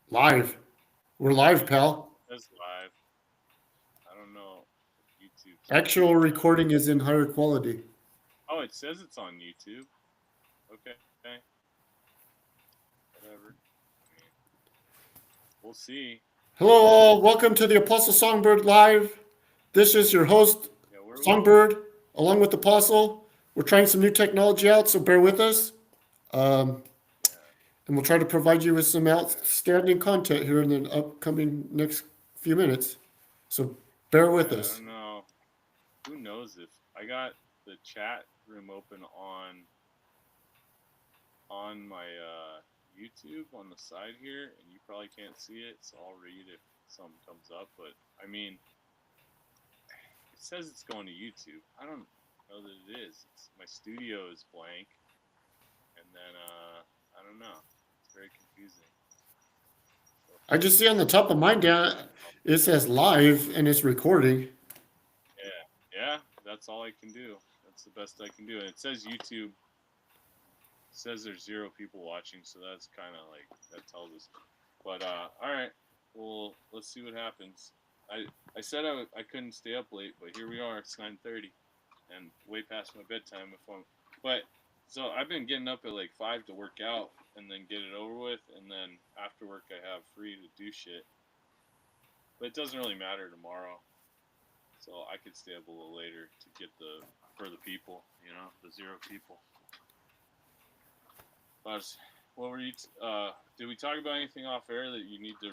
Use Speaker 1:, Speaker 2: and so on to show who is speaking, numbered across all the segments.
Speaker 1: Live. We're live, pal.
Speaker 2: That's live. I don't know if YouTube's picking
Speaker 1: Actual
Speaker 2: it up.
Speaker 1: recording is in higher quality.
Speaker 2: Oh, it says it's on YouTube. Okay, whatever. I mean, we'll see.
Speaker 1: Hello, all. Welcome to the Apostle Songbird Live. This is your host,
Speaker 2: Yeah, where we?
Speaker 1: Songbird, along with Apostle. We're trying some new technology out, so bear with us. Um,
Speaker 2: Yeah,
Speaker 1: and we'll try to provide you with some
Speaker 2: okay.
Speaker 1: outstanding content here in the upcoming next few minutes. So bear with
Speaker 2: Yeah, I
Speaker 1: us.
Speaker 2: don't know. Who knows if I got the chat room open on my YouTube on the side here, and you probably can't see it, so I'll read if something comes up. But I mean, it says it's going to YouTube. I don't know that it is. My studio is blank, and then I don't know. It's very confusing. So if
Speaker 1: I
Speaker 2: I
Speaker 1: just see on the top of mine down, it says live and it's recording.
Speaker 2: yeah, yeah, that's all I can do. That's the best I can do. And it says YouTube says there's 0 people watching, so that's kind of like that tells us. But all right, well let's see what happens. I said I couldn't stay up late, but here we are. It's 9:30, and way past my bedtime. If I'm, but so I've been getting up at like 5 to work out, and then get it over with, and then after work I have free to do shit. But it doesn't really matter tomorrow, so I could stay up a little later to get the for the people, the 0 people. But what were you? Did we talk about anything off air that you need to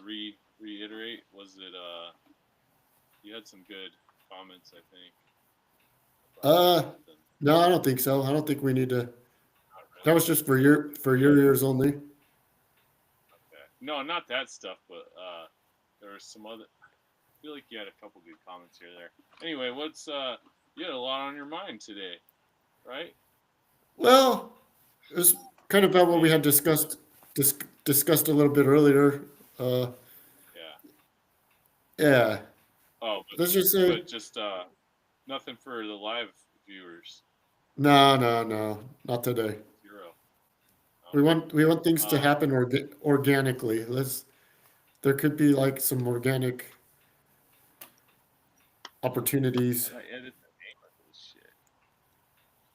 Speaker 2: reiterate? Was it you had some good comments, I think, about
Speaker 1: Uh,
Speaker 2: something.
Speaker 1: no, I don't think so. I don't think we need to.
Speaker 2: Not
Speaker 1: That
Speaker 2: really.
Speaker 1: was just for your ears only.
Speaker 2: Okay. No, not that stuff, but there was some other. I feel like you had a couple good comments here there. Anyway, what's you had a lot on your mind today, right?
Speaker 1: Well, it was kind of about what we
Speaker 2: Maybe.
Speaker 1: had discussed a little bit earlier. Uh,
Speaker 2: Yeah.
Speaker 1: yeah,
Speaker 2: Oh,
Speaker 1: let's just say
Speaker 2: but just nothing for the live viewers.
Speaker 1: no, no, no, not today.
Speaker 2: 0.
Speaker 1: We
Speaker 2: Okay.
Speaker 1: want things to
Speaker 2: Um.
Speaker 1: happen organically. Let's there could be like some organic
Speaker 2: How
Speaker 1: opportunities.
Speaker 2: do I edit the name of this shit?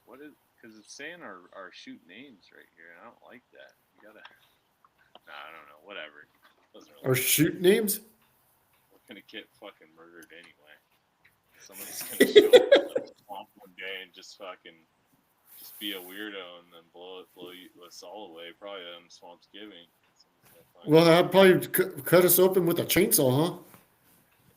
Speaker 2: What is? Because it's saying our shoot names right here, and I don't like that. You gotta. Nah, I don't know. Whatever. Doesn't really
Speaker 1: Or
Speaker 2: matter.
Speaker 1: shoot names.
Speaker 2: We're gonna get fucking murdered anyway. Somebody's gonna show up in the swamp one day and just be a weirdo and then blow us all away. Probably on Swamp's Giving. Somebody's gonna find
Speaker 1: Well,
Speaker 2: us.
Speaker 1: that'd probably cut us open with a chainsaw, huh?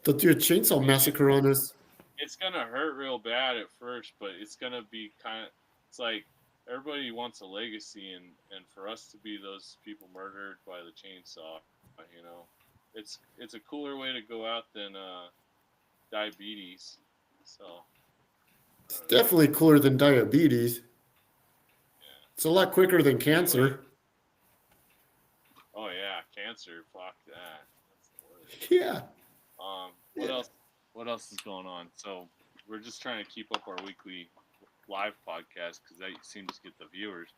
Speaker 1: They'll do a
Speaker 2: I
Speaker 1: chainsaw
Speaker 2: mean,
Speaker 1: massacre on us.
Speaker 2: it's gonna hurt real bad at first, but it's gonna be kind of. It's like everybody wants a legacy, and for us to be those people murdered by the chainsaw, it's a cooler way to go out than diabetes. So I
Speaker 1: It's
Speaker 2: don't know.
Speaker 1: definitely cooler than diabetes.
Speaker 2: Yeah.
Speaker 1: It's a lot quicker than
Speaker 2: Anyway,
Speaker 1: cancer.
Speaker 2: oh yeah, cancer. Fuck that. That's the worst.
Speaker 1: Yeah,
Speaker 2: What
Speaker 1: yeah.
Speaker 2: else? What else is going on? So we're just trying to keep up our weekly live podcast because that seems to get the viewers.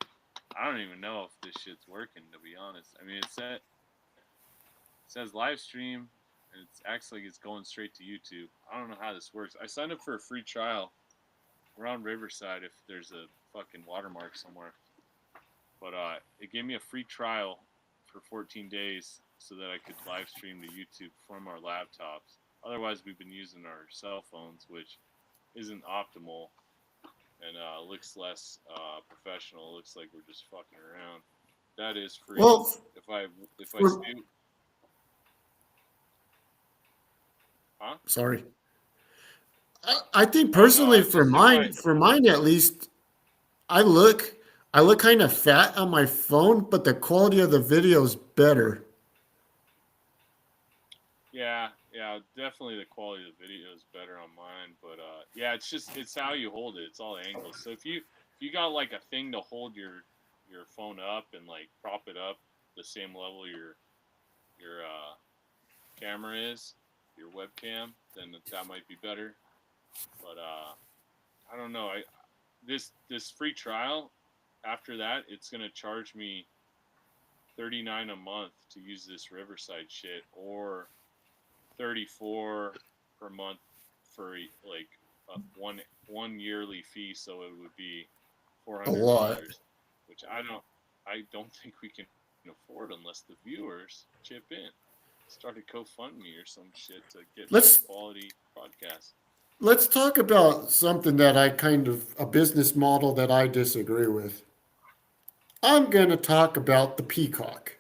Speaker 2: I don't even know if this shit's working, to be honest. I mean, it says live stream, and it acts like it's going straight to YouTube. I don't know how this works. I signed up for a free trial around Riverside if there's a fucking watermark somewhere. But it gave me a free trial for 14 days so that I could live stream to YouTube from our laptops. Otherwise, we've been using our cell phones, which isn't optimal and looks less professional. It looks like we're just fucking around. That is free.
Speaker 1: Well,
Speaker 2: If I
Speaker 1: for
Speaker 2: stay, huh?
Speaker 1: sorry. I think
Speaker 2: Oh no, I
Speaker 1: personally
Speaker 2: was just if I
Speaker 1: for mine at least, I look I look kind of fat on my phone, but the quality of the video is better.
Speaker 2: yeah, definitely the quality of the video is better on mine, but yeah, it's how you hold it. It's all angles. So if you got like a thing to hold your phone up and like prop it up the same level your camera is, your webcam, then that might be better. But I don't know. I this free trial after that, it's gonna charge me $39 a month to use this Riverside shit, or 34 per month for like one yearly fee, so it would be four
Speaker 1: A
Speaker 2: hundred
Speaker 1: lot.
Speaker 2: dollars, which I don't think we can afford unless the viewers chip in. Start a GoFundMe or some shit to get better
Speaker 1: Let's
Speaker 2: quality podcasts.
Speaker 1: let's talk about something that I kind of a business model that I disagree with. I'm going to talk about the Peacock.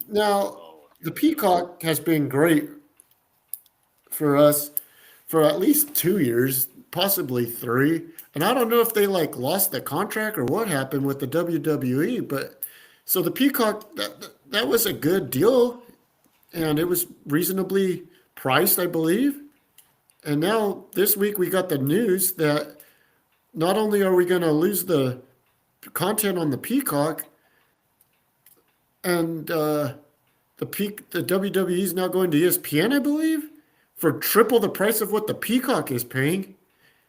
Speaker 1: Now,
Speaker 2: Oh, here
Speaker 1: the
Speaker 2: we go.
Speaker 1: Peacock has been great for us for at least 2 years, possibly three. And I don't know if they like lost the contract or what happened with the WWE, but so the Peacock that was a good deal and it was reasonably priced, I believe. And now this week we got the news that not only are we going to lose the content on the Peacock, and the WWE is now going to ESPN, I believe, for triple the price of what the Peacock is paying.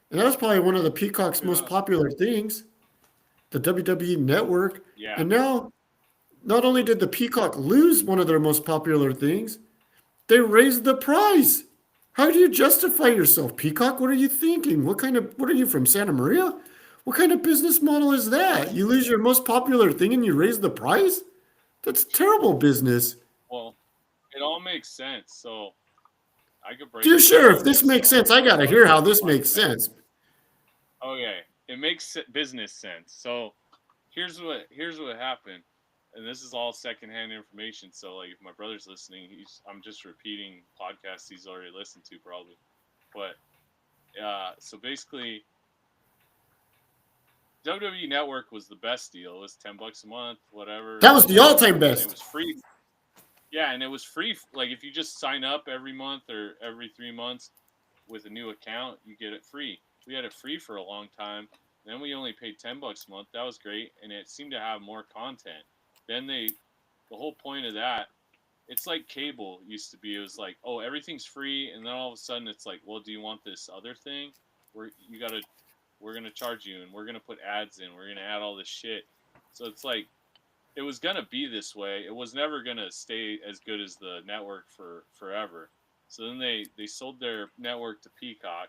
Speaker 1: And that was probably one of the Peacock's most
Speaker 2: Yeah.
Speaker 1: popular things, the WWE Network.
Speaker 2: Yeah.
Speaker 1: And now, not only did the Peacock lose one of their most popular things, they raised the price. How do you justify yourself, Peacock? What are you thinking? What are you from Santa Maria? What kind of business model is that? You lose your most popular thing and you raise the price? That's terrible business.
Speaker 2: Well, it all makes sense. So I could break
Speaker 1: Do
Speaker 2: it down
Speaker 1: sure, if
Speaker 2: like
Speaker 1: this
Speaker 2: this.
Speaker 1: makes
Speaker 2: So
Speaker 1: sense, I
Speaker 2: my
Speaker 1: gotta hear
Speaker 2: brother
Speaker 1: how
Speaker 2: owns
Speaker 1: this
Speaker 2: a
Speaker 1: makes
Speaker 2: podcast.
Speaker 1: sense.
Speaker 2: Okay, it makes business sense. So here's what happened, and this is all secondhand information. So like, if my brother's listening, I'm just repeating podcasts he's already listened to probably. But so basically, WWE Network was the best deal. It was $10 a month, whatever,
Speaker 1: That was the all-time
Speaker 2: and it
Speaker 1: best.
Speaker 2: was free. Yeah, and it was free. Like, if you just sign up every month or every 3 months with a new account, you get it free. We had it free for a long time. Then we only paid $10 a month. That was great, and it seemed to have more content. Then the whole point of that, it's like cable used to be. It was like, oh, everything's free, and then all of a sudden it's like, well, do you want this other thing? We're gonna charge you, and we're gonna put ads in. We're gonna add all this shit. So it's like, it was gonna be this way. It was never gonna stay as good as the network for forever. So then they sold their network to Peacock.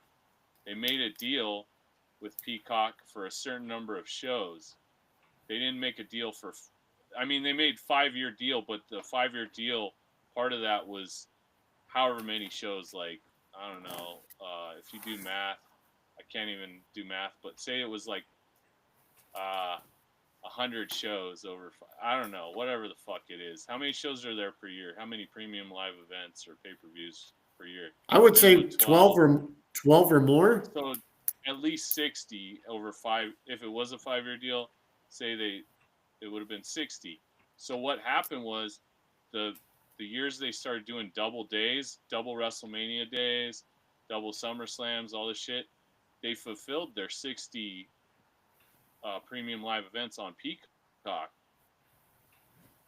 Speaker 2: They made a deal with Peacock for a certain number of shows. They didn't make a deal for. I mean, they made 5-year deal, but the 5-year deal, part of that was however many shows. Like, I don't know. If you do math, I can't even do math, but say it was like uh, 100 shows over. I don't know, whatever the fuck it is. How many shows are there per year? How many premium live events or pay-per-views per year?
Speaker 1: I would say
Speaker 2: Minimum 12.
Speaker 1: 12 or more.
Speaker 2: So at least 60 over five. If it was a 5-year deal, say it would have been 60. So what happened was, the the years they started doing double days, double WrestleMania days, double SummerSlams, all this shit, they fulfilled their 60 premium live events on Peacock.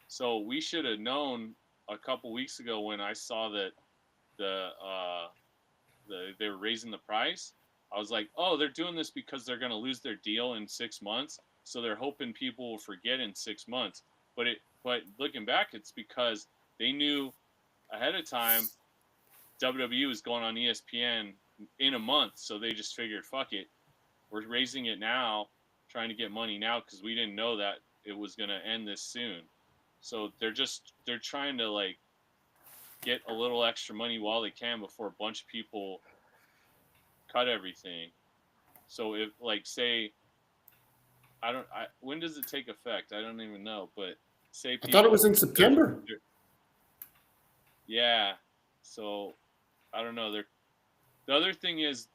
Speaker 2: So we should have known a couple weeks ago when I saw that the they were raising the price. I was like, oh, they're doing this because they're going to lose their deal in 6 months, so they're hoping people will forget in 6 months. But looking back, it's because they knew ahead of time WWE was going on ESPN in a month, so they just figured, fuck it, we're raising it now, trying to get money now because we didn't know that it was going to end this soon. So they're trying to like get a little extra money while they can before a bunch of people cut everything. So if, like, say, when does it take effect? I don't even know, but say
Speaker 1: I thought it
Speaker 2: people
Speaker 1: was in
Speaker 2: there's
Speaker 1: September.
Speaker 2: there, yeah. So I don't know. The other thing is,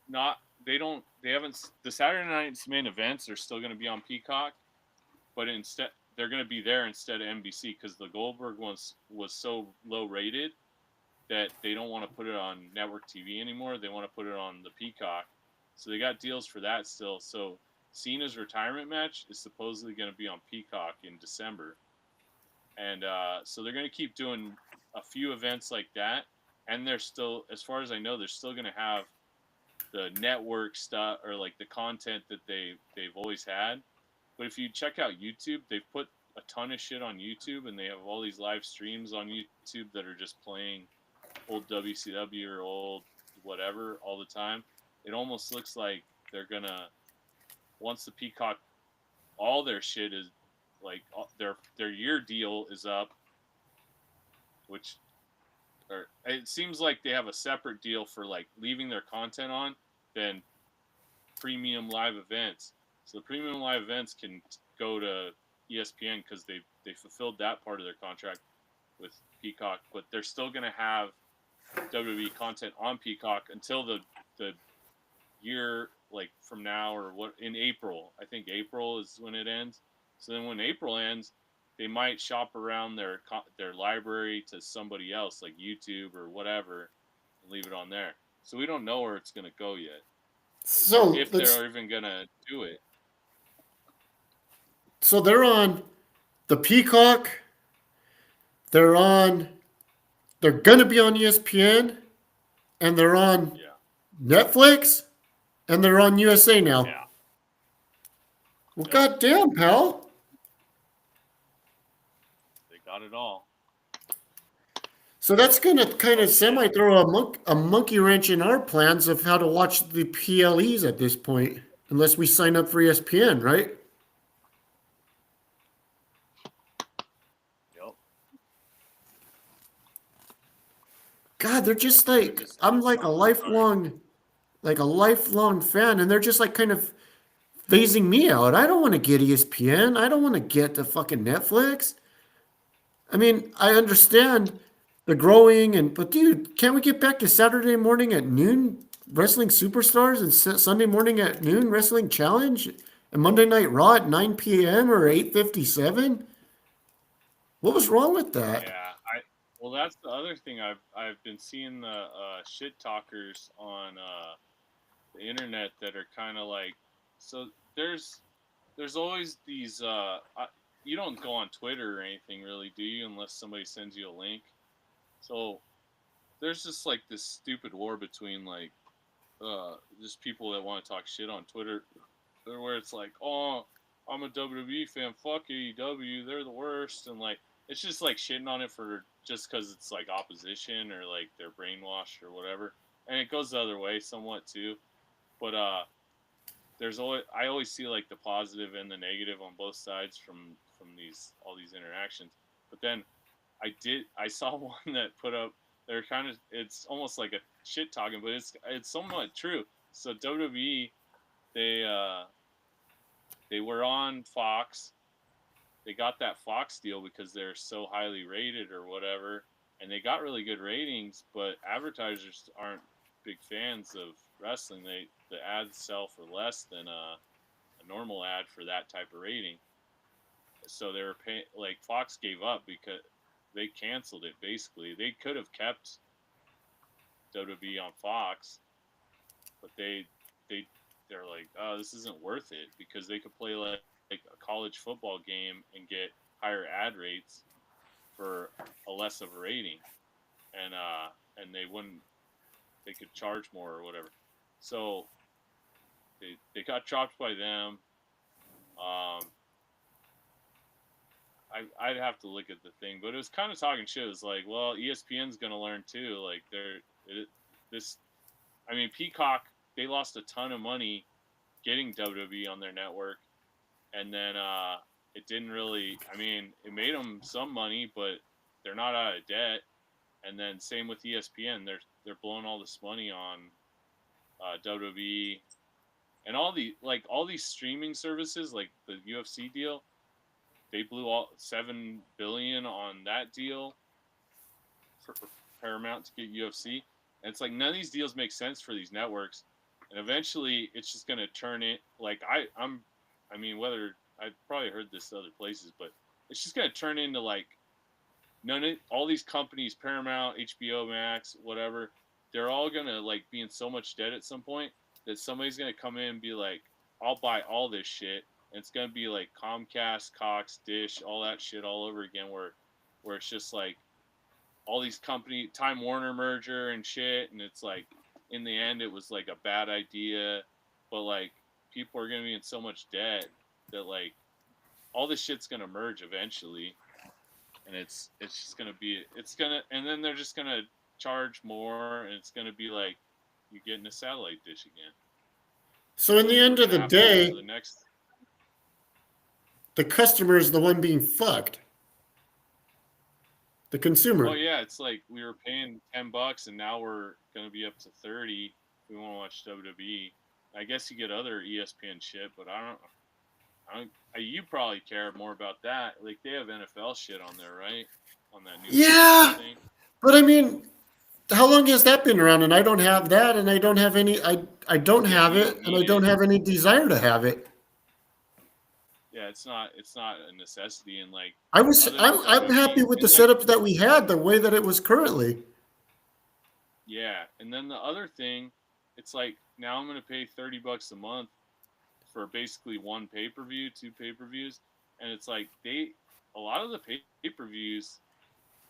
Speaker 2: not they haven't, the Saturday night's main events are still going to be on Peacock, but instead they're going to be there instead of NBC because the Goldberg was so low rated that they don't want to put it on network TV anymore. They want to put it on the Peacock. So they got deals for that still. So Cena's retirement match is supposedly going to be on Peacock in December. And so they're going to keep doing a few events like that. And they're still, as far as I know, they're still going to have the network stuff or like the content that they've always had. But if you check out YouTube, they've put a ton of shit on YouTube, and they have all these live streams on YouTube that are just playing old WCW or old whatever all the time. It almost looks like they're gonna, once the Peacock, all their shit is like their year deal is up, which, or it seems like they have a separate deal for like leaving their content on than premium live events. So the premium live events can go to ESPN because they fulfilled that part of their contract with Peacock, but they're still gonna have WWE content on Peacock until the year, like from now or what, in April. I think April is when it ends. So then when April ends, they might shop around their library to somebody else like YouTube or whatever and leave it on there. So we don't know where it's gonna go yet, or
Speaker 1: So
Speaker 2: if they're even gonna do it.
Speaker 1: so they're on the Peacock. They're on. They're gonna be on ESPN, and they're on
Speaker 2: Yeah.
Speaker 1: Netflix, and they're on USA now.
Speaker 2: Yeah.
Speaker 1: Well,
Speaker 2: Yep.
Speaker 1: goddamn, pal.
Speaker 2: They got it all.
Speaker 1: So that's gonna kind of semi throw a monkey wrench in our plans of how to watch the PLEs at this point, unless we sign up for ESPN, right?
Speaker 2: Yep.
Speaker 1: God, they're just like I'm like a lifelong fan, and they're just like kind of phasing me out. I don't want to get ESPN. I don't want to get the fucking Netflix. I mean, I understand the growing but dude, can't we get back to Saturday morning at noon wrestling superstars and Sunday morning at noon wrestling challenge and Monday night Raw at 9 p.m. or 8:57? What was wrong with that?
Speaker 2: Yeah. Well, that's the other thing. I've been seeing the shit talkers on the internet that are kind of like, so there's always these you don't go on Twitter or anything really, do you, unless somebody sends you a link. So there's just like this stupid war between like just people that want to talk shit on Twitter, where it's like, oh, I'm a WWE fan, fuck AEW, they're the worst, and like it's just like shitting on it for just because it's like opposition or like they're brainwashed or whatever, and it goes the other way somewhat too. But there's always, I always see like the positive and the negative on both sides from these all these interactions. But then I saw one that put up, they're kind of, it's almost like a shit talking, but it's somewhat true. So WWE, they were on Fox. They got that Fox deal because they're so highly rated or whatever, and they got really good ratings. But advertisers aren't big fans of wrestling. The ads sell for less than a normal ad for that type of rating. So they were paying, like Fox gave up because they canceled it. Basically, they could have kept WWE on Fox, but they're like, oh, this isn't worth it because they could play like a college football game and get higher ad rates for a less of a rating, and they could charge more or whatever. So they got chopped by them. I'd have to look at the thing, but it was kind of talking shit. It was like, well, ESPN's gonna learn too. Like this. I mean, Peacock, they lost a ton of money getting WWE on their network, and then it didn't really. I mean, it made them some money, but they're not out of debt. And then same with ESPN, they're blowing all this money on WWE and all these streaming services, like the UFC deal. They blew all $7 billion on that deal for Paramount to get UFC, and it's like none of these deals make sense for these networks, and eventually it's just gonna turn it like I mean, whether I've probably heard this other places, but it's just gonna turn into like all these companies, Paramount, HBO Max, whatever, they're all gonna like be in so much debt at some point that somebody's gonna come in and be like, I'll buy all this shit. And it's gonna be like Comcast, Cox, Dish, all that shit all over again, where it's just like all these company Time Warner merger and shit, and it's like in the end it was like a bad idea, but like people are gonna be in so much debt that like all this shit's gonna merge eventually, and it's just gonna be and then they're just gonna charge more, and it's gonna be like you're getting a satellite dish again.
Speaker 1: So in the
Speaker 2: We're
Speaker 1: end of
Speaker 2: gonna
Speaker 1: the
Speaker 2: have to wait till
Speaker 1: day,
Speaker 2: the next.
Speaker 1: the customer is the one being fucked. The
Speaker 2: Oh
Speaker 1: consumer.
Speaker 2: yeah, it's like we were paying $10, and now we're gonna be up to 30. If we want to watch WWE. I guess you get other ESPN shit, but I don't. You probably care more about that. Like they have NFL shit on there, right? On that new ESPN
Speaker 1: Yeah,
Speaker 2: thing.
Speaker 1: but I mean, how long has that been around? And I don't have that, and I don't have any. I don't
Speaker 2: Yeah,
Speaker 1: have
Speaker 2: you
Speaker 1: it,
Speaker 2: don't
Speaker 1: and I
Speaker 2: need
Speaker 1: don't
Speaker 2: it.
Speaker 1: have any desire to have it.
Speaker 2: Yeah, it's not a necessity, and like
Speaker 1: I was.
Speaker 2: other than
Speaker 1: I'm happy
Speaker 2: WWE,
Speaker 1: with the
Speaker 2: and like
Speaker 1: setup that we had, the way that it was currently.
Speaker 2: yeah, and then the other thing, it's like now I'm gonna pay $30 a month for basically one pay per view, two pay per views, and it's like a lot of the pay per views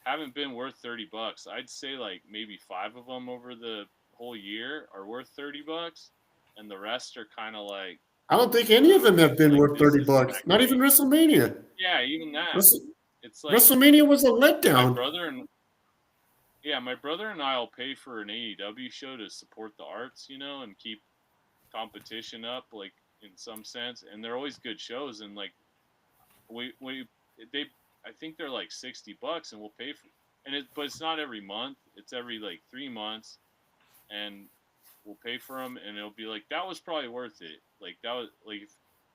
Speaker 2: haven't been worth $30. I'd say like maybe five of them over the whole year are worth $30, and the rest are kind of like
Speaker 1: I don't think any
Speaker 2: I
Speaker 1: of
Speaker 2: don't
Speaker 1: them
Speaker 2: know,
Speaker 1: have been
Speaker 2: like
Speaker 1: worth
Speaker 2: business
Speaker 1: $30. Not even
Speaker 2: spectating.
Speaker 1: WrestleMania.
Speaker 2: Yeah, even that. It's like
Speaker 1: WrestleMania was a
Speaker 2: my
Speaker 1: letdown.
Speaker 2: brother and my brother and I'll pay for an AEW show to support the arts, and keep competition up, like in some sense. And they're always good shows, and like we they I think they're like $60, and we'll pay for. But it's not every month. It's every like 3 months, and we'll pay for them, and it'll be like that was probably worth it. Like that was like if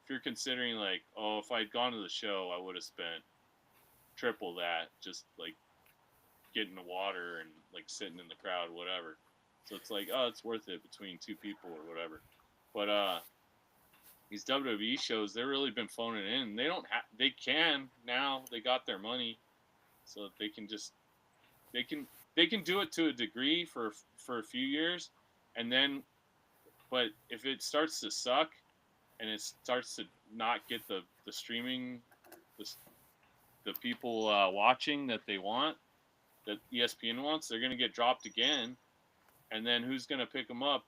Speaker 2: you're considering like, oh, if I'd gone to the show, I would have spent triple that just like getting the water and like sitting in the crowd, whatever. So it's like, oh, it's worth it between two people or whatever. But these WWE shows, they've really been phoning it in. They don't have, they can now. They got their money, so they can just they can they can do it to a degree for a few years, and then, but if it starts to suck and it starts to not get the streaming, the the people watching that they want, that ESPN wants, they're going to get dropped again. And then who's going to pick them up?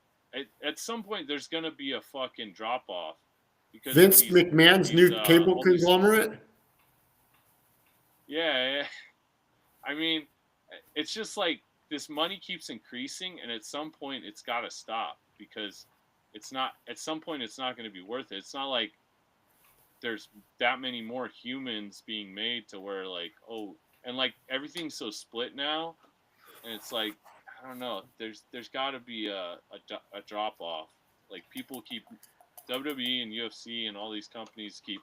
Speaker 2: At some point, there's going to be a fucking drop off because
Speaker 1: Vince McMahon's
Speaker 2: these
Speaker 1: new cable
Speaker 2: all these
Speaker 1: conglomerate.
Speaker 2: yeah. I mean, it's just like this money keeps increasing, and at some point, it's got to stop because it's not. At some point, it's not going to be worth it. It's not like there's that many more humans being made to where like, oh, and like everything's so split now, and it's like I don't know. There's got to be a drop off. Like people keep WWE and UFC and all these companies keep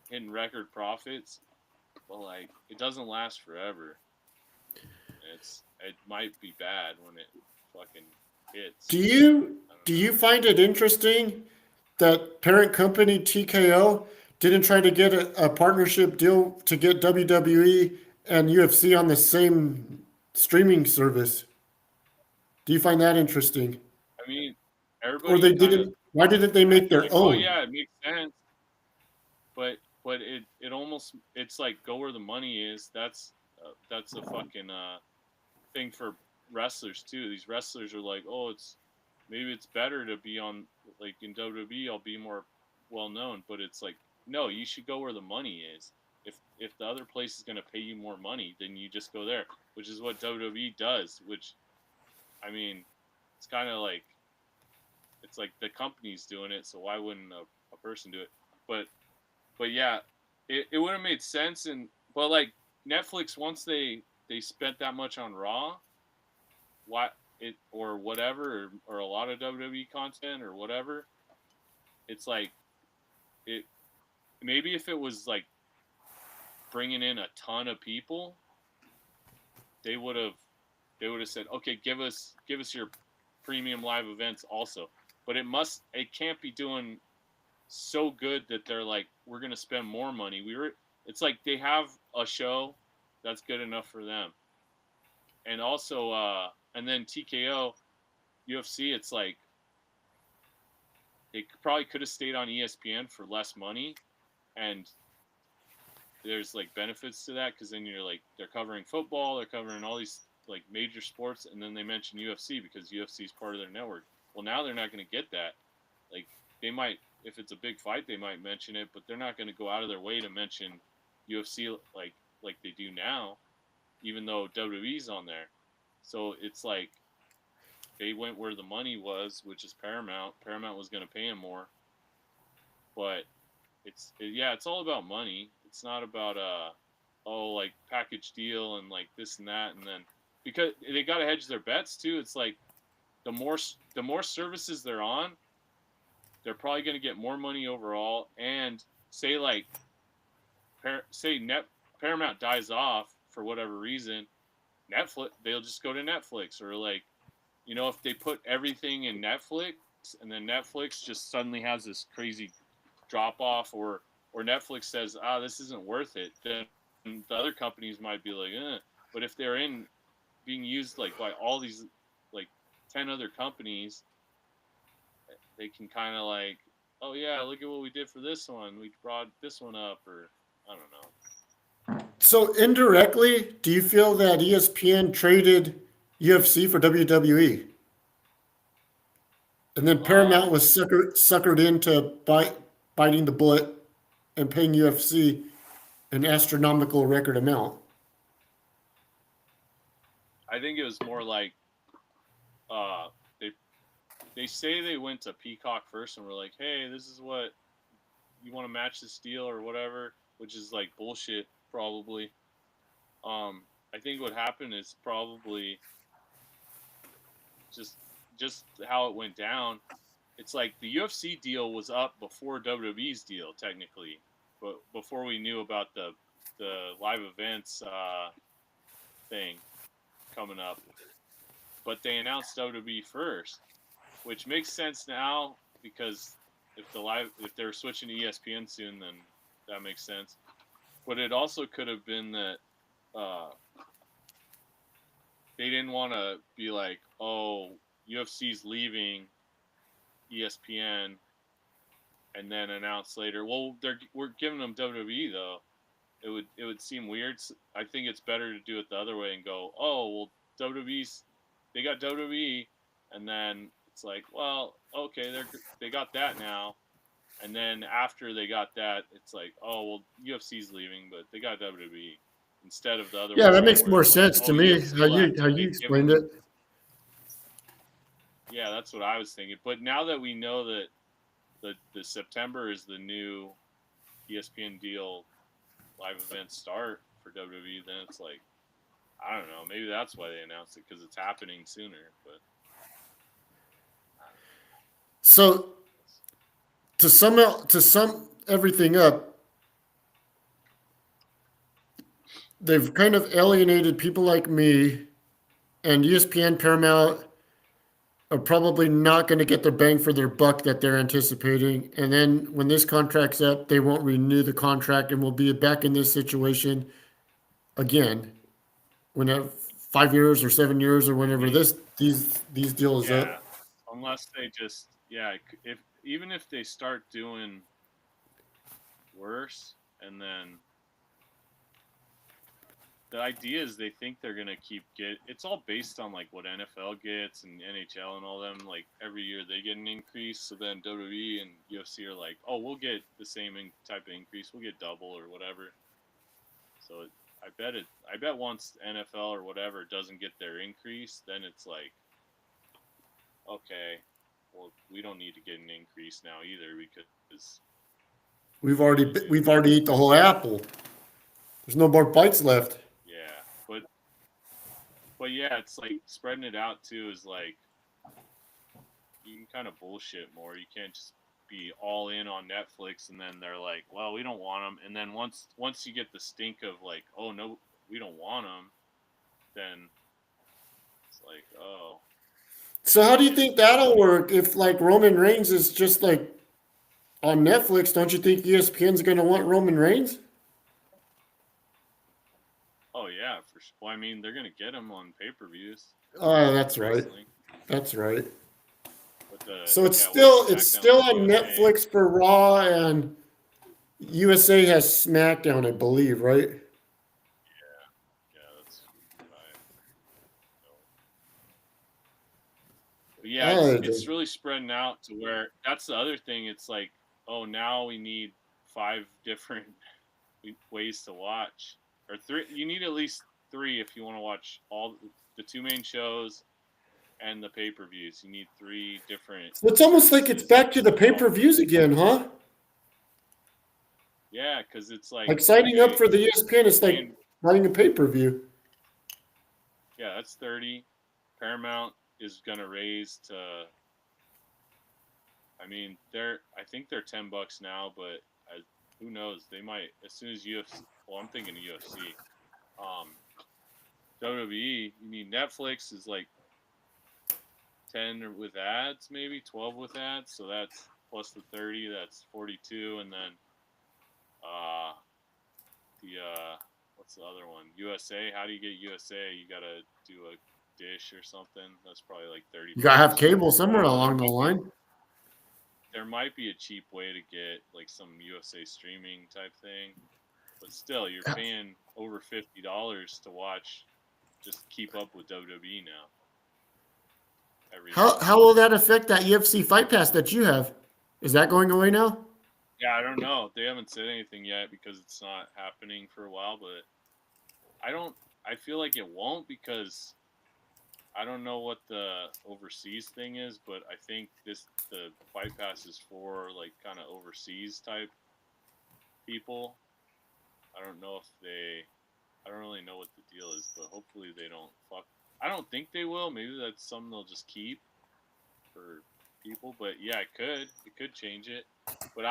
Speaker 2: hitting record profits, but like it doesn't last forever. It might be bad when it fucking hits.
Speaker 1: Do you
Speaker 2: I don't
Speaker 1: do
Speaker 2: know.
Speaker 1: you find it interesting that parent company TKO didn't try to get a partnership deal to get WWE and UFC on the same streaming service? Do you find that interesting?
Speaker 2: I mean,
Speaker 1: Or
Speaker 2: everybody
Speaker 1: they
Speaker 2: kind of
Speaker 1: didn't? Why didn't they make
Speaker 2: acted
Speaker 1: their
Speaker 2: like, oh
Speaker 1: own?
Speaker 2: yeah, it makes sense, but it almost it's like go where the money is. That's a fucking thing for wrestlers too. These wrestlers are like, oh, maybe it's better to be on like in WWE. I'll be more well known, but it's like no, you should go where the money is. If the other place is going to pay you more money, then you just go there, which is what WWE does. Which I mean, it's kind of like it's like the company's doing it, so why wouldn't a person do it? But but yeah, it would have made sense. And but like Netflix, once they spent that much on Raw, why it or whatever, or a lot of WWE content or whatever, it's like it maybe if it was like bringing in a ton of people, they would have said, okay, give us your premium live events also. But it can't be doing so good that they're like, we're gonna spend more money. It's like they have a show that's good enough for them, and also and then TKO, UFC, it's like they probably could have stayed on ESPN for less money, and there's like benefits to that because then you're like they're covering football, they're covering all these like major sports, and then they mention UFC because UFC is part of their network. Well, now they're not going to get that. Like they might if it's a big fight, they might mention it, but they're not going to go out of their way to mention UFC like they do now, even though WWE's on there. So it's like they went where the money was, which is Paramount. Paramount was going to pay him more, but it's all about money. It's not about like package deal and like this and that, and then because they got to hedge their bets too. It's like the more services they're on, they're probably going to get more money overall. And say like Paramount dies off for whatever reason, Netflix, they'll just go to Netflix. Or like, if they put everything in Netflix and then Netflix just suddenly has this crazy drop off, or Netflix says, this isn't worth it, then the other companies might be like, but if they're being used like by all these like 10 other companies, they can kind of like, oh yeah, look at what we did for this one, we brought this one up, or I don't know.
Speaker 1: So indirectly, do you feel that ESPN traded UFC for WWE? And then Paramount was suckered into biting the bullet and paying UFC an astronomical record amount.
Speaker 2: I think it was more like they say they went to Peacock first and were like, hey, this is what you want to match this deal or whatever, which is like bullshit probably. I think what happened is probably just how it went down. It's like the UFC deal was up before WWE's deal technically, but before we knew about the live events thing coming up. But they announced WWE first, which makes sense now because if they're switching to ESPN soon, then that makes sense. But it also could have been that they didn't want to be like, oh, UFC's leaving ESPN, and then announce later, well, we're giving them WWE though. It would seem weird. I think it's better to do it the other way and go, oh, well, they got WWE, and then it's like, well, okay, they got that now, and then after they got that, it's like, oh, well, UFC's leaving, but they got WWE instead of the other
Speaker 1: Yeah,
Speaker 2: way
Speaker 1: that
Speaker 2: around
Speaker 1: makes
Speaker 2: where
Speaker 1: more
Speaker 2: it's like,
Speaker 1: sense to
Speaker 2: oh,
Speaker 1: me
Speaker 2: UFC
Speaker 1: how
Speaker 2: left,
Speaker 1: you
Speaker 2: they've given
Speaker 1: explained it.
Speaker 2: Yeah, that's what I was thinking. But now that we know that the September is the new ESPN deal, live events start for WWE, then it's like, I don't know. Maybe that's why they announced it, because it's happening sooner. But
Speaker 1: So to sum everything up, they've kind of alienated people like me, and ESPN, Paramount are probably not going to get the bang for their buck that they're anticipating. And then when this contract's up, they won't renew the contract, and we'll be back in this situation again when 5 years or 7 years or whenever these deals
Speaker 2: yeah,
Speaker 1: up.
Speaker 2: unless they just if even if they start doing worse, and then the idea is they think they're gonna it's all based on like what NFL gets and NHL and all them, like every year they get an increase, so then WWE and UFC are like, oh, we'll get the same type of increase, we'll get double or whatever. So I bet once NFL or whatever doesn't get their increase, then it's like, okay, well, we don't need to get an increase now either, because
Speaker 1: We've already eaten the whole apple. There's no more bites left.
Speaker 2: yeah, but yeah, it's like spreading it out too is like, you can kind of bullshit more. You can't just be all in on Netflix and then they're like, well, we don't want them. And then once you get the stink of like, oh no, we don't want them, then it's like, oh.
Speaker 1: So how do you think that'll work if like Roman Reigns is just like on Netflix? Don't you think ESPN's going to want Roman Reigns?
Speaker 2: Oh yeah, for sure. Well, I mean, they're gonna get him on pay-per-views.
Speaker 1: Oh, that's right. That's right.
Speaker 2: But
Speaker 1: So it's
Speaker 2: SmackDown
Speaker 1: still on
Speaker 2: USA.
Speaker 1: Netflix for Raw, and USA has SmackDown, I believe, right?
Speaker 2: Yeah, that's right. But yeah, it's really spreading out to where that's the other thing. It's like oh, now we need 5 different ways to watch, or 3. You need at least 3 if you want to watch all the 2 main shows and the pay-per-views. You need 3 different
Speaker 1: So it's almost like it's
Speaker 2: services.
Speaker 1: back to the pay-per-views again, huh?
Speaker 2: Yeah, because it's like,
Speaker 1: Like signing up
Speaker 2: okay,
Speaker 1: for the ESPN is like
Speaker 2: paying,
Speaker 1: buying a pay-per-view.
Speaker 2: yeah, that's 30. Paramount is gonna raise to, I mean, I think they're $10 now, but who knows? They might, as soon as UFC. Well, I'm thinking of UFC. Um, WWE, you need Netflix is like 10 with ads, maybe 12 with ads. So that's plus the 30, that's 42, and then uh, what's the other one? USA. How do you get USA? You gotta do a dish or something. That's probably like 30
Speaker 1: You gotta have
Speaker 2: bucks.
Speaker 1: cable somewhere
Speaker 2: So
Speaker 1: along the line.
Speaker 2: there might be a cheap way to get like some USA streaming type thing, but still, you're paying over $50 to watch. Just keep up with WWE now. Everything.
Speaker 1: How will that affect that UFC Fight Pass that you have? Is that going away now?
Speaker 2: Yeah, I don't know. They haven't said anything yet because it's not happening for a while, but I don't. I feel like it won't because I don't know what the overseas thing is, but I think the Fight Pass is for like kind of overseas type people. I don't know if they. I don't really know what the deal is, but hopefully they don't fuck. I don't think they will. Maybe that's something they'll just keep for people. But yeah, it could. It could change it. But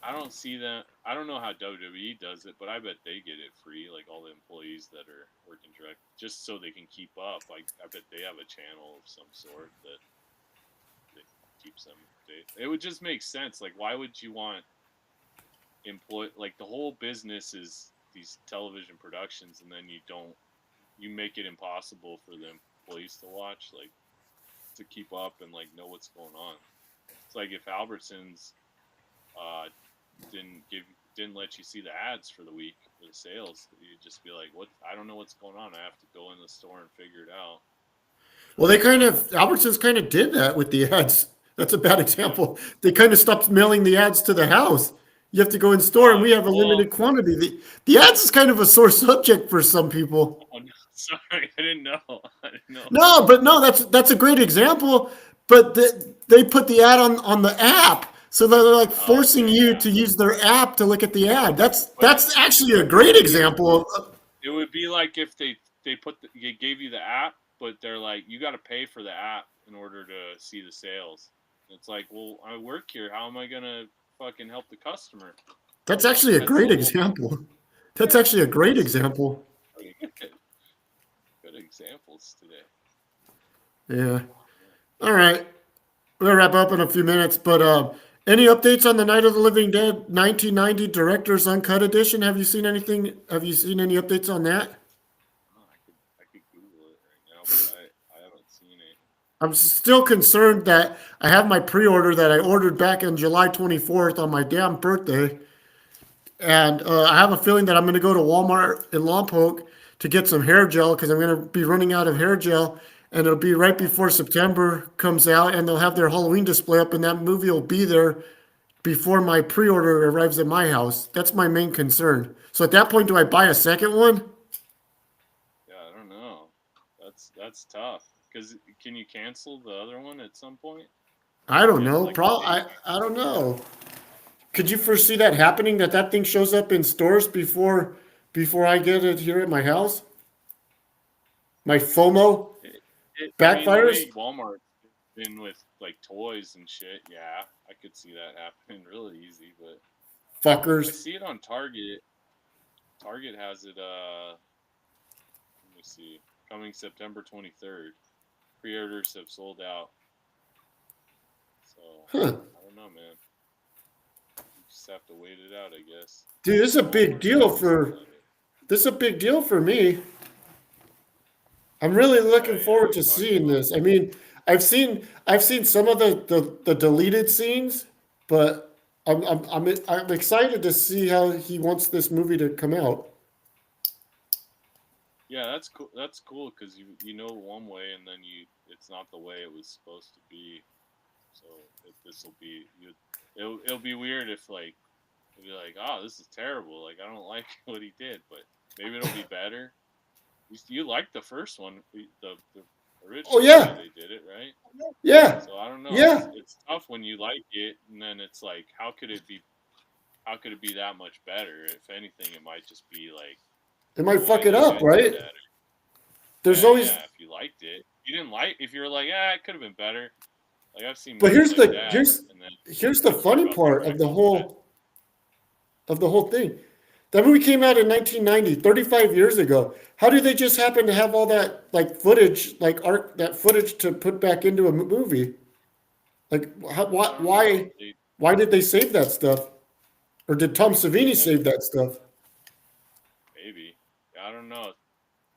Speaker 2: I don't see that. I don't know how WWE does it, but I bet they get it free, like all the employees that are working direct, just so they can keep up. Like I bet they have a channel of some sort that keeps them updated. It would just make sense. Like, why would you want like the whole business is these television productions, and then you make it impossible for the employees to watch, like to keep up and like know what's going on. It's like if Albertsons uh, didn't let you see the ads for the week for the sales, you'd just be like, "What? I don't know what's going on. I have to go in the store and figure it out."
Speaker 1: Well, Albertsons kind of did that with the ads. That's a bad example. They kind of stopped mailing the ads to the house. You have to go in store, and we have a
Speaker 2: Well,
Speaker 1: limited quantity. The ads is kind of a sore subject for some people.
Speaker 2: oh, no, sorry, I didn't know. I didn't know.
Speaker 1: No, but no, that's a great example. But they put the ad on the app, so they're like
Speaker 2: Oh,
Speaker 1: forcing
Speaker 2: okay,
Speaker 1: you
Speaker 2: yeah.
Speaker 1: to use their app to look at the ad.
Speaker 2: But
Speaker 1: That's actually a great example.
Speaker 2: it would be like if they gave you the app, but they're like, you got to pay for the app in order to see the sales. It's like, well, I work here. How am I gonna fucking help the customer?
Speaker 1: That's actually a
Speaker 2: That's the
Speaker 1: great
Speaker 2: whole.
Speaker 1: example. That's
Speaker 2: Yeah,
Speaker 1: actually a great
Speaker 2: see,
Speaker 1: example.
Speaker 2: good examples today.
Speaker 1: Yeah. All right. We'll wrap up in a few minutes, but any updates on the Night of the Living Dead 1990 Director's Uncut Edition? Have you seen anything? Have you seen any updates on that?
Speaker 2: Oh, I could Google it right now, but I haven't seen it.
Speaker 1: I'm still concerned that I have my pre-order that I ordered back on July 24th on my damn birthday, and I have a feeling that I'm going to go to Walmart in Lompoc to get some hair gel because I'm going to be running out of hair gel, and it'll be right before September comes out, and they'll have their Halloween display up, and that movie will be there before my pre-order arrives at my house. That's my main concern. So at that point, do I buy a second one?
Speaker 2: Yeah, I don't know. That's tough. Cause can you cancel the other one at some point?
Speaker 1: I don't
Speaker 2: You have
Speaker 1: know.
Speaker 2: like a date.
Speaker 1: I don't know. Could you foresee that happening? That thing shows up in stores before I get it here at my house? My FOMO
Speaker 2: I mean, the
Speaker 1: backfires.
Speaker 2: way Walmart's been with like toys and shit, yeah, I could see that happening really easy. But I
Speaker 1: Fuckers.
Speaker 2: see it on Target. Target has it. Let me see. Coming September 23rd. Pre-orders have sold out. So
Speaker 1: Huh.
Speaker 2: I don't know, man. You just have to wait it out, I guess.
Speaker 1: Dude, this is a big
Speaker 2: Walmart's
Speaker 1: deal
Speaker 2: got most
Speaker 1: for
Speaker 2: of it.
Speaker 1: this is a big deal for me. I'm really looking
Speaker 2: Yeah,
Speaker 1: forward
Speaker 2: you
Speaker 1: to
Speaker 2: talked
Speaker 1: seeing
Speaker 2: about
Speaker 1: this. I mean, I've seen some of the deleted scenes, but I'm excited to see how he wants this movie to come out.
Speaker 2: Yeah, that's cool. That's cool because you know one way and then it's not the way it was supposed to be. So this will be you. it'll be weird if like it'll be like, oh, this is terrible. Like I don't like what he did, but maybe it'll be better. You liked the first one, the
Speaker 1: Oh
Speaker 2: original way
Speaker 1: yeah,
Speaker 2: they did it, right?
Speaker 1: yeah,
Speaker 2: So I don't know.
Speaker 1: yeah.
Speaker 2: It's tough when you like it, and then it's like, how could it be that much better? If anything, it might just be like
Speaker 1: It
Speaker 2: the
Speaker 1: might
Speaker 2: way
Speaker 1: fuck it
Speaker 2: they
Speaker 1: up,
Speaker 2: did
Speaker 1: right?
Speaker 2: that.
Speaker 1: There's
Speaker 2: Yeah,
Speaker 1: always,
Speaker 2: yeah. If you liked it, you didn't like. If you're like, yeah, it could have been better. Like I've seen
Speaker 1: but
Speaker 2: movies
Speaker 1: here's
Speaker 2: like
Speaker 1: the
Speaker 2: that,
Speaker 1: here's
Speaker 2: and then
Speaker 1: here's
Speaker 2: I
Speaker 1: the
Speaker 2: don't care
Speaker 1: funny
Speaker 2: about the
Speaker 1: part of the
Speaker 2: effects.
Speaker 1: whole thing. That movie came out in 1990, 35 years ago. How do they just happen to have all that like footage, like art, that footage to put back into a movie? Like,
Speaker 2: I don't know.
Speaker 1: why did they save that stuff? Or did Tom
Speaker 2: They
Speaker 1: Savini
Speaker 2: had
Speaker 1: save that stuff?
Speaker 2: maybe. I don't know.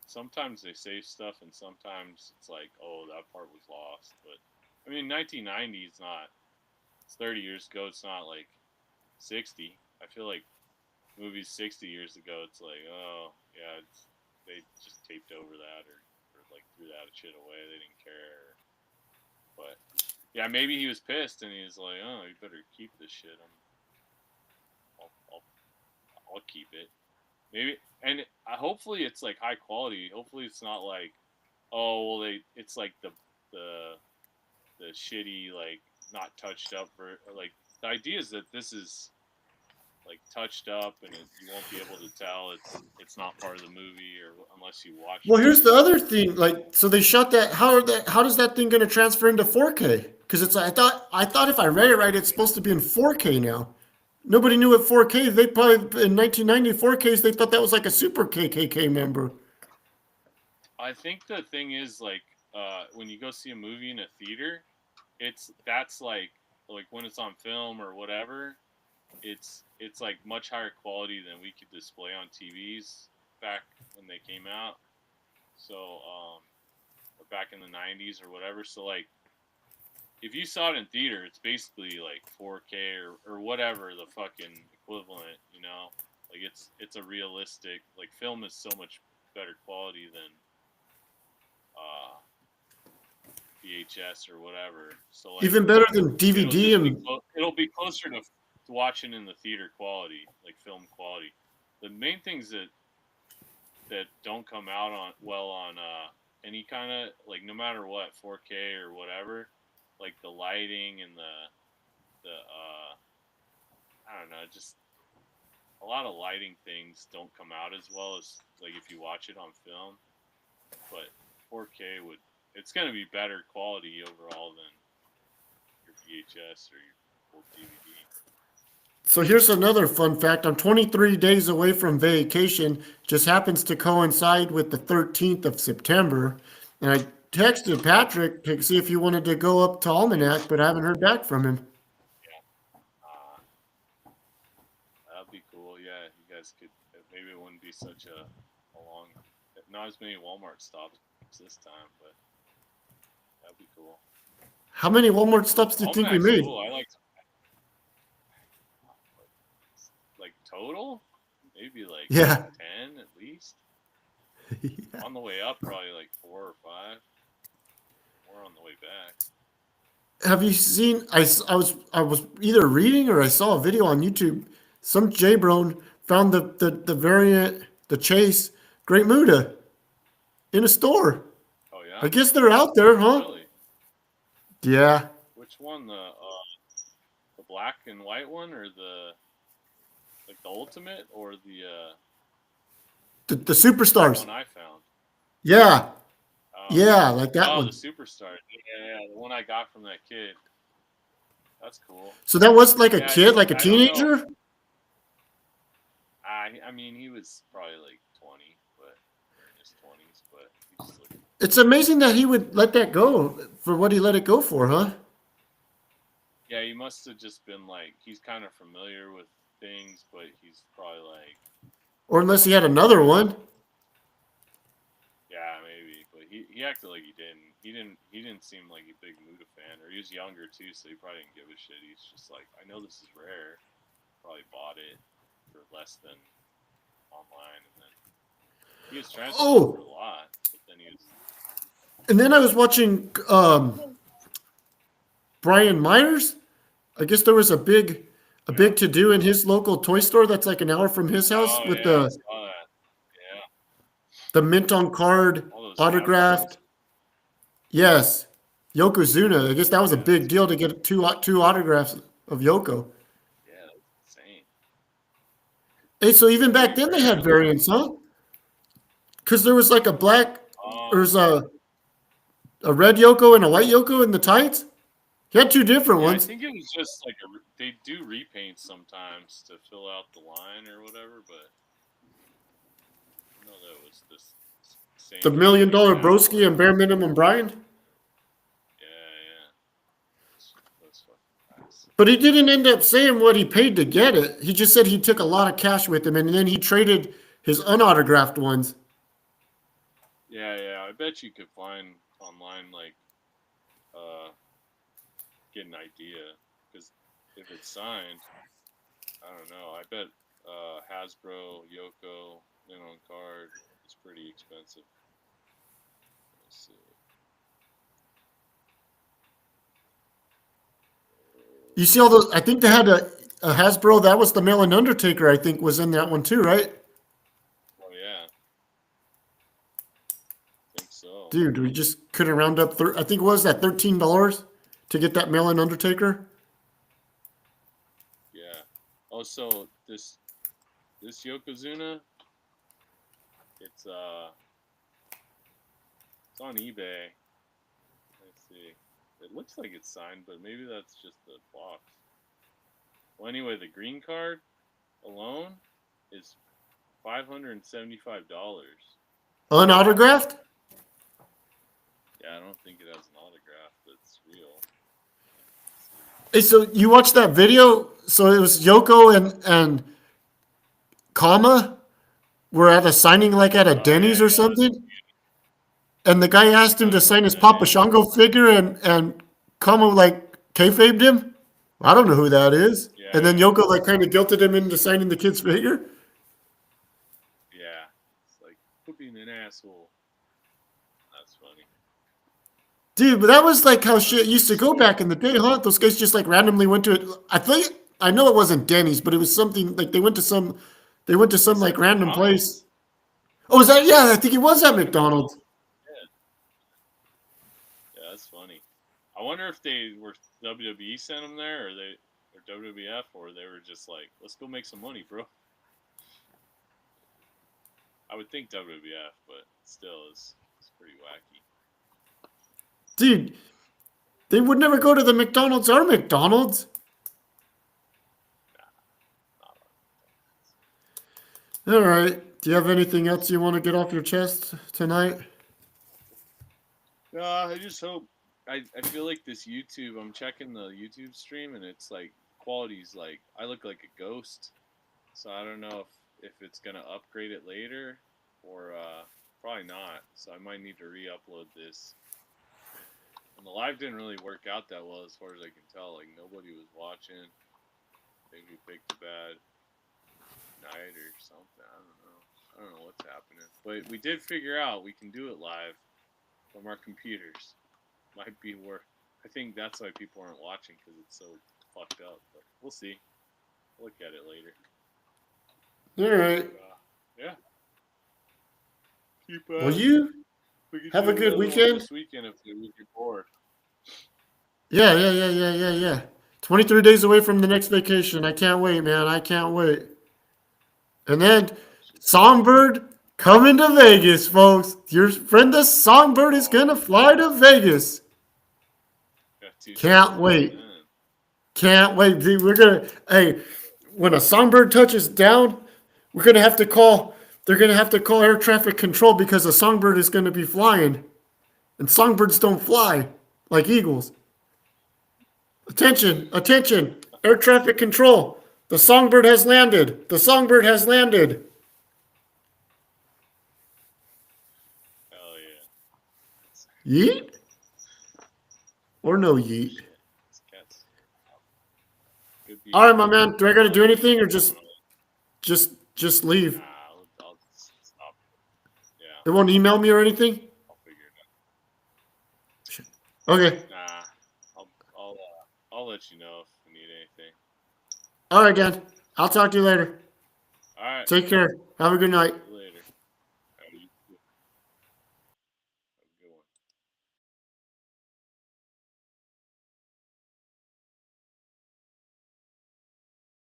Speaker 2: Sometimes they save stuff, and sometimes it's like, oh, that part was lost. But I mean, 1990 is not. It's 30 years ago. It's not like 60. I feel like movies 60 years ago. It's like, oh yeah, they just taped over that or like threw that shit away. They didn't care. But yeah, maybe he was pissed and he was like, oh, you better keep this shit. I'll, I'll, I'll keep it. Maybe, and hopefully it's like high quality. Hopefully it's not like, oh well, it's like the the shitty like not touched up or like the idea is that this is like touched up and you won't be able to tell it's not part of the movie or unless you watch
Speaker 1: Well,
Speaker 2: the
Speaker 1: here's the
Speaker 2: movie.
Speaker 1: other thing. Like, so they shot that. How does that thing going to transfer into 4K? Because it's I thought if I read it right, it's supposed to be in 4K now. Nobody knew what 4K. They probably in 1990 4Ks they thought that was like a super KKK member.
Speaker 2: I think the thing is like when you go see a movie in a theater, that's like when it's on film or whatever, it's like much higher quality than we could display on TVs back when they came out. So or back in the 90s or whatever. So like if you saw it in theater, it's basically like 4K or whatever the fucking equivalent, you know? Like it's a realistic like film is so much better quality than uh, VHS or whatever. So like
Speaker 1: Even better than DVD and
Speaker 2: it'll be closer to watching in the theater quality, like film quality. The main things that don't come out on well on any kind of like no matter what 4K or whatever, like the lighting and the I don't know, just a lot of lighting things don't come out as well as like if you watch it on film. But 4K would it's going to be better quality overall than your VHS or your old DVD.
Speaker 1: so here's another fun fact. I'm 23 days away from vacation. Just happens to coincide with the 13th of September. And I texted Patrick to see if he wanted to go up to Almanac, but I haven't heard back from him.
Speaker 2: That'd be cool. Yeah, you guys could. Maybe it wouldn't be such a long, not as many Walmart stops this time, but that'd be cool.
Speaker 1: How many Walmart stops do you think we
Speaker 2: Almanac's
Speaker 1: made?
Speaker 2: cool. I like total, maybe like
Speaker 1: Yeah.
Speaker 2: 10 at least. On the way up, probably like 4 or 5. More on the way back.
Speaker 1: Have you seen? I was either reading or I saw a video on YouTube. Some J-Bron found the variant, the Chase Great Muda in a store.
Speaker 2: Oh
Speaker 1: I
Speaker 2: yeah,
Speaker 1: guess they're out there, huh?
Speaker 2: really?
Speaker 1: Yeah.
Speaker 2: Which one? The black and white one, or the like the ultimate, or
Speaker 1: The
Speaker 2: the
Speaker 1: superstars.
Speaker 2: one I found?
Speaker 1: Yeah.
Speaker 2: Oh,
Speaker 1: Yeah, like that
Speaker 2: oh, the
Speaker 1: one.
Speaker 2: superstar. Yeah, the one I got from that kid. That's cool.
Speaker 1: So that was like a
Speaker 2: Yeah,
Speaker 1: kid, like a
Speaker 2: I don't know.
Speaker 1: teenager?
Speaker 2: I mean, he was probably like 20, but in his 20s. But he just looked.
Speaker 1: It's amazing that he would let that go for what he let it go for, huh?
Speaker 2: Yeah, he must have just been like he's kind of familiar with things, but he's probably like
Speaker 1: Or unless he had
Speaker 2: wants to
Speaker 1: another one.
Speaker 2: Yeah, maybe, but he acted like he didn't. He didn't seem like a big Muda fan, or he was younger too, so he probably didn't give a shit. He's just like, I know this is rare. Probably bought it for less than online, and then he was trying to sell it for
Speaker 1: Oh,
Speaker 2: a lot, but then he was
Speaker 1: and then I was watching Brian Myers. I guess there was a
Speaker 2: Yeah.
Speaker 1: big to do in his local toy store that's like an hour from his house
Speaker 2: Oh
Speaker 1: with
Speaker 2: yeah, I saw that. Yeah.
Speaker 1: the mint on card
Speaker 2: All those
Speaker 1: autographed.
Speaker 2: Hasbros.
Speaker 1: Yes, Yokozuna. I guess that was a
Speaker 2: Yeah,
Speaker 1: big deal to get two autographs of Yoko.
Speaker 2: yeah, that's insane.
Speaker 1: Hey, so even back
Speaker 2: Very
Speaker 1: then they
Speaker 2: rare
Speaker 1: had
Speaker 2: on that.
Speaker 1: variants, huh? Because there was like a black,
Speaker 2: Oh,
Speaker 1: there's a red Yoko and a white Yoko in the tights. He had two different
Speaker 2: yeah, I
Speaker 1: ones.
Speaker 2: think it was just like they do repaints sometimes to fill out the line or whatever, but I know that was this
Speaker 1: The
Speaker 2: same
Speaker 1: million
Speaker 2: exact
Speaker 1: dollar
Speaker 2: Hasbro.
Speaker 1: broski and bare minimum Brian.
Speaker 2: Yeah, yeah. That's fucking nice.
Speaker 1: But he didn't end up saying what he paid to get it. He just said he took a lot of cash with him and then he traded his unautographed ones.
Speaker 2: Yeah, yeah. I bet you could find online like uh get an idea because if it's signed, I don't know. I bet Hasbro, Yoko, Lin on card is pretty expensive. Let's see.
Speaker 1: You see all those? I think they had a Hasbro. That was the Mail-in Undertaker. I think was in that one too, right?
Speaker 2: Oh yeah, I think so.
Speaker 1: Dude, we just couldn't round up. I think what was that $13 to get that Mail-in Undertaker?
Speaker 2: Yeah. Oh, so this Yokozuna, it's it's on eBay. Let's see. It looks like it's signed, but maybe that's just the box. Well, anyway, the green card alone is $575.
Speaker 1: Unautographed?
Speaker 2: Yeah, I don't think it has an autograph that's real. Let's see.
Speaker 1: Hey, so you watched that video? So it was Yoko and Kama were at a signing like at a
Speaker 2: Oh yeah,
Speaker 1: Denny's or
Speaker 2: yeah.
Speaker 1: something, and the guy asked him to
Speaker 2: Sounded like
Speaker 1: sign his
Speaker 2: that.
Speaker 1: Papa
Speaker 2: Yeah.
Speaker 1: Shango figure, and Kama like kayfabed him. I don't know who that is.
Speaker 2: Yeah,
Speaker 1: And then
Speaker 2: yeah,
Speaker 1: Yoko like kind of guilted him into signing the kid's figure.
Speaker 2: yeah. It's like quit being an asshole. That's funny.
Speaker 1: Dude, but that was like how
Speaker 2: That's
Speaker 1: shit used to go
Speaker 2: so.
Speaker 1: back in the day, huh? Those guys just like randomly went to it. I know it wasn't Denny's, but it was something like they went to some
Speaker 2: It's
Speaker 1: like
Speaker 2: at
Speaker 1: random place.
Speaker 2: McDonald's.
Speaker 1: Oh, was that? Yeah, I think it was
Speaker 2: It's
Speaker 1: at
Speaker 2: at
Speaker 1: McDonald's.
Speaker 2: McDonald's. Yeah, yeah. That's funny. I wonder if they were WWE sent them there, or WWF, or they were just like, let's go make some money, bro. I would think WWF, but still, it's pretty wacky.
Speaker 1: Dude, they would never go to the McDonald's or McDonald's.
Speaker 2: Not on
Speaker 1: All right. Do you have anything else you want to get off your chest tonight?
Speaker 2: No, I just hope. I feel like this YouTube. I'm checking the YouTube stream, and it's like quality's like I look like a ghost. So I don't know if it's gonna upgrade it later, or probably not. So I might need to re-upload this. And the live didn't really work out that well, as far as I can tell. Like nobody was watching. Maybe we picked a bad night or something. I don't know what's happening. But we did figure out we can do it live from our computers. Might be worth. I think that's why people aren't watching because it's so fucked up. But we'll see. I'll look at it later.
Speaker 1: All right.
Speaker 2: Yeah. Keep
Speaker 1: Well, you
Speaker 2: we can
Speaker 1: have a
Speaker 2: do
Speaker 1: good
Speaker 2: another one
Speaker 1: weekend.
Speaker 2: this weekend if you're bored.
Speaker 1: Yeah. 23 days away from the next vacation. I can't wait, man. I can't wait. And then Songbird coming to Vegas, folks. Your friend the Songbird is going to fly to Vegas.
Speaker 2: Got two
Speaker 1: Can't
Speaker 2: tickets
Speaker 1: wait.
Speaker 2: then.
Speaker 1: Can't wait, dude. Hey, when a Songbird touches down, we're going to have to call, they're going to have to call air traffic control because a Songbird is going to be flying. And Songbirds don't fly like eagles. Attention, air traffic control. The Songbird has landed. The Songbird has landed.
Speaker 2: Hell yeah.
Speaker 1: Yeet? Or no yeet?
Speaker 2: Shit. This cat's could be
Speaker 1: All right, my man. Do I got to do
Speaker 2: live
Speaker 1: anything or
Speaker 2: I don't know.
Speaker 1: just leave?
Speaker 2: Nah, I'll stop. Yeah,
Speaker 1: They won't email me or anything?
Speaker 2: I'll figure it
Speaker 1: Okay.
Speaker 2: out. Nah, I'll let you know if we need
Speaker 1: All right, Dan. I'll talk to you later.
Speaker 2: All right.
Speaker 1: Take care. Have a good night.